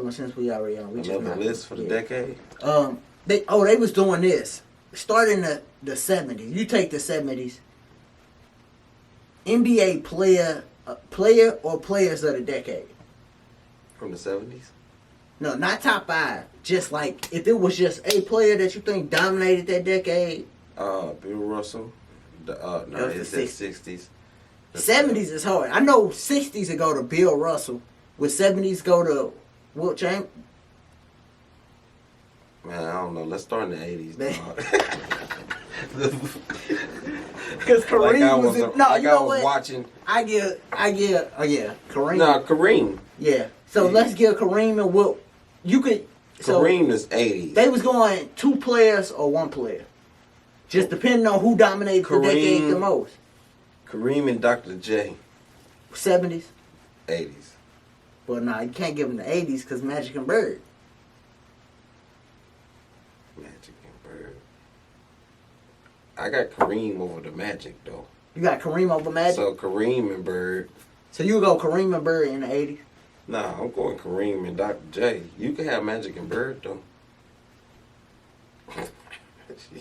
one since we already on. Another list for the decade? They was doing this. Starting the 70s. You take the 70s. NBA player or players of the decade. From the 70s? No, not top 5. Just like, if it was just a player that you think dominated that decade. Bill Russell. No, it's the 60s. 70s is hard. I know 60s would go to Bill Russell. With 70s go to Wilt Chamberlain. Man, I don't know. Let's start in the 80s. Because Kareem was in... No, like you know I was what? watching... I give... Kareem. No, Kareem. Yeah. So let's give Kareem and Wilt. You could... Kareem is 80s. They was going 2 players or 1 player. Just depending on who dominated the decade the most. Kareem and Dr. J. 70s? 80s. Well, nah, you can't give them the 80s because Magic and Bird. Magic and Bird. I got Kareem over the Magic, though. You got Kareem over Magic? So Kareem and Bird. So you go Kareem and Bird in the 80s? Nah, I'm going Kareem and Dr. J. You can have Magic and Bird, though.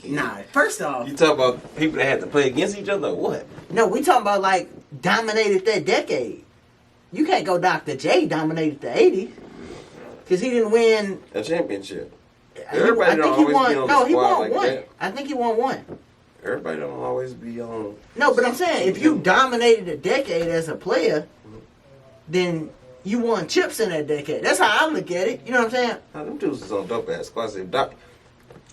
Nah, first off... You talk about people that had to play against each other or what? No, we talking about, like, dominated that decade. You can't go Dr. J dominated the 80s. Because he didn't win... A championship. Everybody don't always be on the squad like that. I think he won 1. Everybody don't always be on... No, but I'm saying, if you dominated a decade as a player, then you won chips in that decade. That's how I look at it. You know what I'm saying? Nah, them dudes is on dope-ass squads.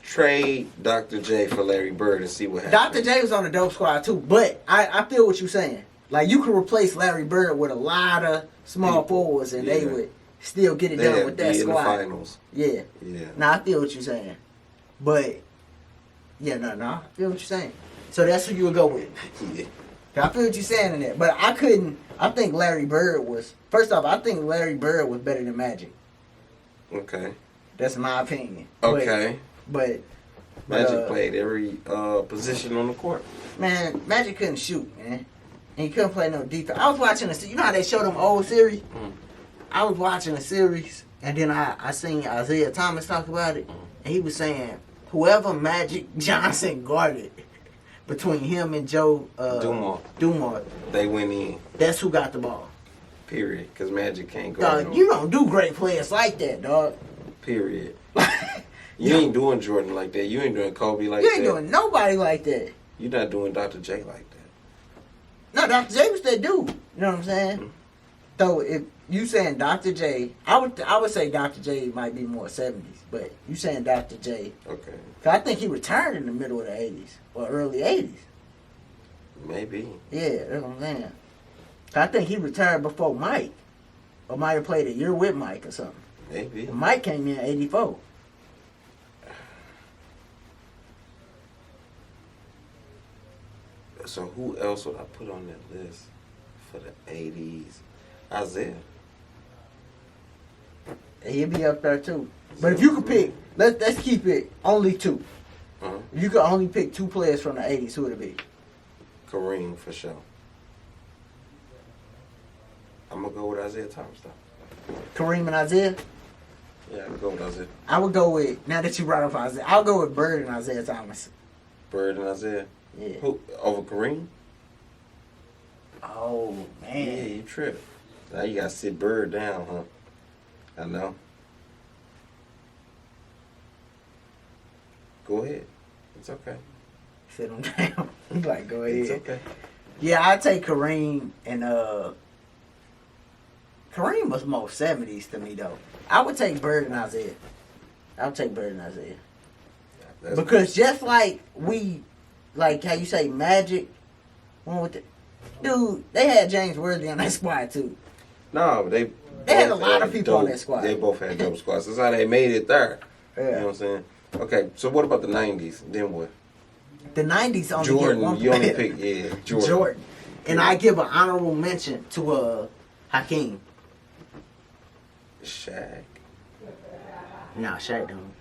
Trade Dr. J for Larry Bird and see what happens. Dr. J was on the dope squad too, but I feel what you're saying. Like, you could replace Larry Bird with a lot of small forwards and they would still get it done with that squad. In the finals. Yeah. Yeah. Nah, I feel what you're saying. But, yeah, no, I feel what you're saying. So that's who you would go with. Yeah. I feel what you're saying in that. But I think Larry Bird was, first off, I think Larry Bird was better than Magic. Okay. That's my opinion. Okay. But Magic played every position on the court. Man, Magic couldn't shoot, man. And he couldn't play no defense. I was watching you know how they show them old series? I was watching a series, and then I seen Isaiah Thomas talk about it, and he was saying, whoever Magic Johnson guarded between him and Joe Dumars, they went in. That's who got the ball. Period. Because Magic can't guard. Dog, you don't do great players like that, dog. Period. You ain't doing Jordan like that. You ain't doing Kobe like that. You ain't doing nobody like that. You're not doing Dr. J like that. No, Dr. J was that dude. You know what I'm saying? Mm-hmm. So if you saying Dr. J, I would say Dr. J might be more 70s, but you saying Dr. J. Okay. Cause I think he retired in the middle of the 80s or early 80s. Maybe. Yeah, that's what I'm saying. I think he retired before Mike, or might have played a year with Mike or something. Maybe. Mike came in 84. So who else would I put on that list for the 80s? Isaiah. He'd be up there too. But if you could pick, let's keep it only 2. Uh-huh. If you could only pick 2 players from the 80s, who would it be? Kareem, for sure. I'm going to go with Isaiah Thomas, though. Kareem and Isaiah? Yeah, I'm going to go with Isaiah. I would go with, now that you brought up Isaiah, I'll go with Bird and Isaiah Thomas. Bird and Isaiah? Yeah. Who, over Kareem? Oh, man. Yeah, you tripped. Now you got to sit Bird down, huh? I know. Go ahead. It's okay. Sit him down. He's like, go ahead. It's okay. Yeah, I'd take Kareem and, Kareem was more 70s to me, though. I would take Bird and Isaiah. I would take Bird and Isaiah. That's because just like like how you say Magic, dude, they had James Worthy on that squad, too. No, they had a lot of people on that squad. They both had dope squads. That's how they made it there. Yeah. You know what I'm saying? Okay, so what about the 90s? Then what? The 90s only Jordan, get one you only player. pick, Jordan. Jordan. And I give an honorable mention to Hakeem. Shaq. Nah, Shaq don't.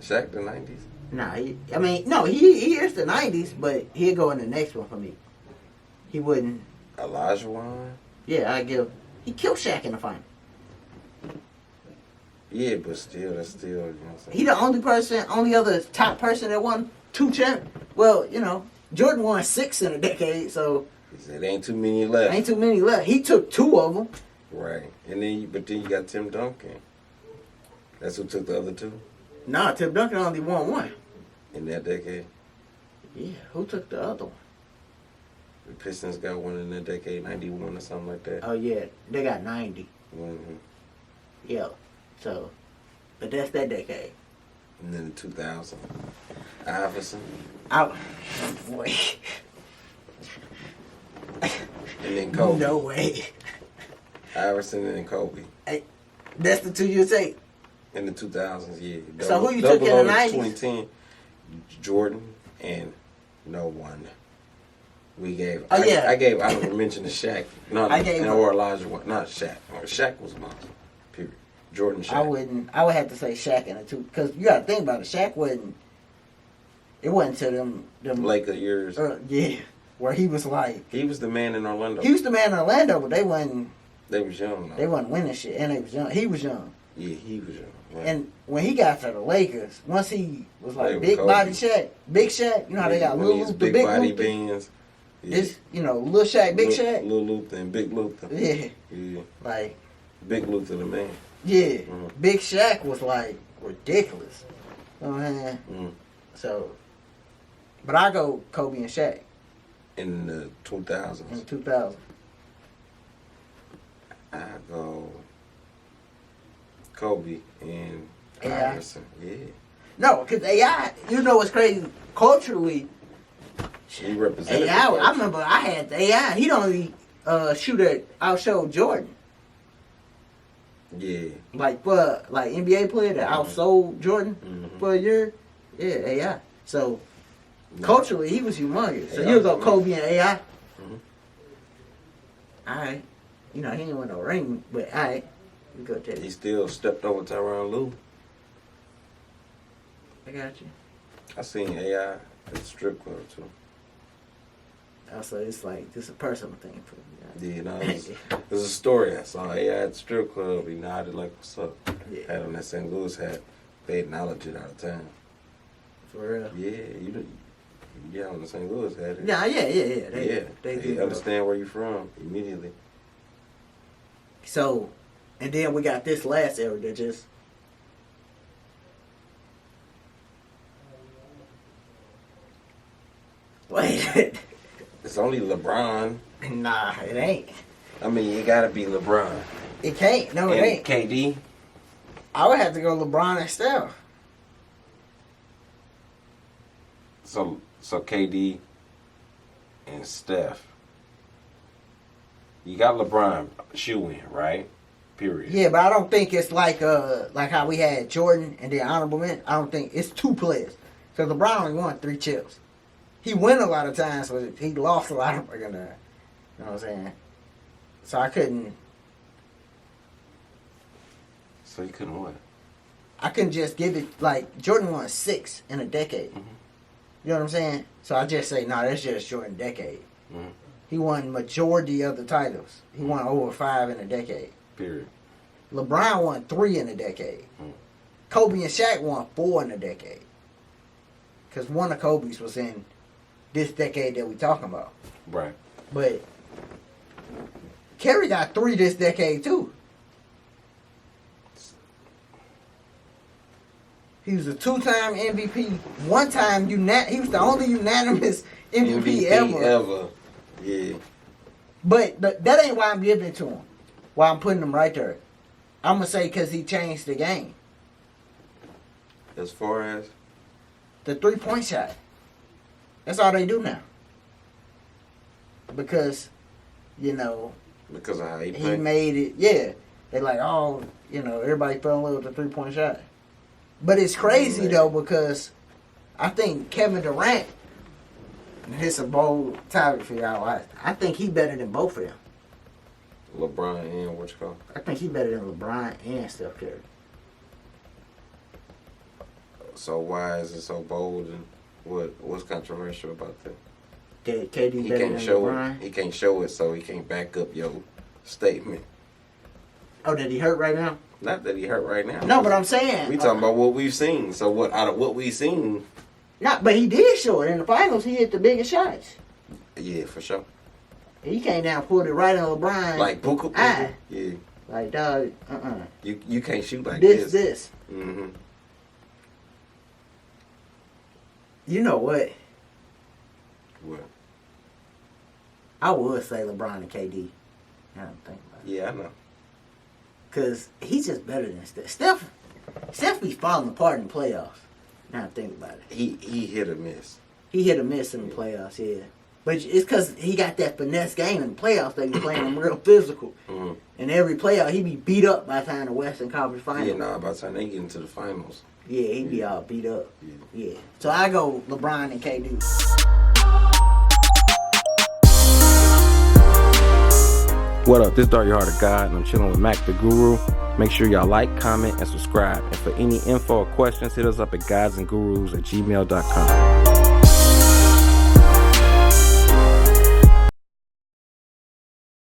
Shaq the 90s? Nah, he is the 90s, but he'll go in the next one for me. He wouldn't. Olajuwon? Yeah, he killed Shaq in the final. Yeah, but still, that's still, you know what I'm saying? He the only other top person that won 2 champions. Well, Jordan won 6 in a decade, so He said, ain't too many left. ain't too many left. He took 2 of them. Right. And then, but then you got Tim Duncan. That's who took the other 2? Nah, Tim Duncan only won 1. In that decade? Yeah, who took the other one? The Pistons got one in that decade, 91 or something like that. Oh, yeah, they got 90. Mm-hmm. Yeah, so, but that's that decade. And then in 2000, Iverson. Boy. And then Kobe. No way. Iverson and then Kobe. Hey, that's the 2 you take. In the 2000s, yeah. So who you took in the 90s? 2010, Jordan and no one. We gave. Oh, yeah. I gave honorable mention to Shaq. No, I gave or Elijah. Not Shaq. Shaq was mine. Period. Jordan, Shaq. I would have to say Shaq in the 2, because you got to think about it. Shaq wasn't. It wasn't to them Laker years. Yeah, where he was like. He was the man in Orlando. He was the man in Orlando, but they wasn't. They was young. Though. They wasn't winning shit, and they was young. He was young. Yeah, he was young. Right. And when he got to the Lakers, once he was like Big body Shaq, Big Shaq, you know how they got Lil Luther, big Big body Luther. bands. Yeah. This, Lil Shaq, Big Shaq. Lil Luther and Big Luther. Yeah. Yeah. Like. Big Luther the man. Yeah. Mm-hmm. Big Shaq was like ridiculous. You know what I'm saying? Mm-hmm. So, but I go Kobe and Shaq. In the 2000s. In 2000. I go Kobe and AI. Iverson. Yeah. No, because AI, you know what's crazy? Culturally, He represented AI, the culture. I remember I had the AI. He don't even outshowed Jordan. Yeah. Like for NBA player that outsold Jordan for a year. Yeah, AI. So culturally he was humongous. So you'll go Kobe and AI. Mm-hmm. Alright. He didn't win no ring, but alright. We go to He it. still stepped over Tyronn Lue. I got you. I seen AI at the strip club too. Also, it's like this is a personal thing for me. Yeah, no, there's a story. I saw AI at the strip club. He nodded like, "What's up?" Yeah. Had on that St. Louis hat. They acknowledged it out of town. For real. Yeah, you on the St. Louis hat. Yeah. They do. understand where you're from immediately. So, and then we got this last era that just. Wait. It's only LeBron. Nah, it ain't. I mean, it gotta be LeBron. It can't. No, it And ain't. KD. I would have to go LeBron and Steph. So KD and Steph. You got LeBron shoe-in, right? Period. Yeah, but I don't think it's like how we had Jordan and then honorable mention. I don't think it's 2 players. Because LeBron only won 3 chips. He win a lot of times, but he lost a lot of them. You know what I'm saying? So I couldn't. So you couldn't win. I couldn't just give it like Jordan won 6 in a decade. Mm-hmm. You know what I'm saying? So I just say, that's just Jordan decade. Mm-hmm. He won majority of the titles. He won over 5 in a decade. Period. LeBron won 3 in a decade. Mm-hmm. Kobe and Shaq won 4 in a decade. Because one of Kobe's was in this decade that we talking about. Right. But Kerry got 3 this decade too. He was a 2-time MVP. 1 time he was the only unanimous MVP ever. Yeah. But that ain't why I'm giving it to him. Why I'm putting him right there. I'm gonna say because he changed the game. As far as The 3-point shot. That's all they do now. Because, because of how he he played. made it. Yeah, they like, everybody fell in love with the 3-point shot. But it's crazy though because I think Kevin Durant. And it's a bold topic for y'all. I think he better than both of them. LeBron and what you call? I think he better than LeBron and Steph Curry. So why is it so bold and what's controversial about that? That KD He better can't than show LeBron. it. He can't show it, so he can't back up your statement. Oh, did he hurt right now? Not that he hurt right now. No, but I'm saying we talking about what we've seen. So what out of what we've seen? But he did show it in the finals. He hit the biggest shots. Yeah, for sure. He came down, pulled it right on LeBron. Like Booker. Eye. Yeah. Like dog. You can't shoot like this. This. Mm-hmm. You know what? What? I would say LeBron and KD. I don't think about it. Yeah, I know. Cause he's just better than Steph. Steph be falling apart in the playoffs. Now I think about it. He hit or miss. He hit or miss in the playoffs, yeah. But it's because he got that finesse game in the playoffs. They be playing him real physical. Mm-hmm. And every playoff, he be beat up by the time the Western Conference Finals. Yeah, by the time they get into the finals. Yeah, he be all beat up. Yeah. So I go LeBron and KD. What up? This is Your Heart of God, and I'm chilling with Mac the Guru. Make sure y'all like, comment, and subscribe. And for any info or questions, hit us up at godsandgurus@gmail.com.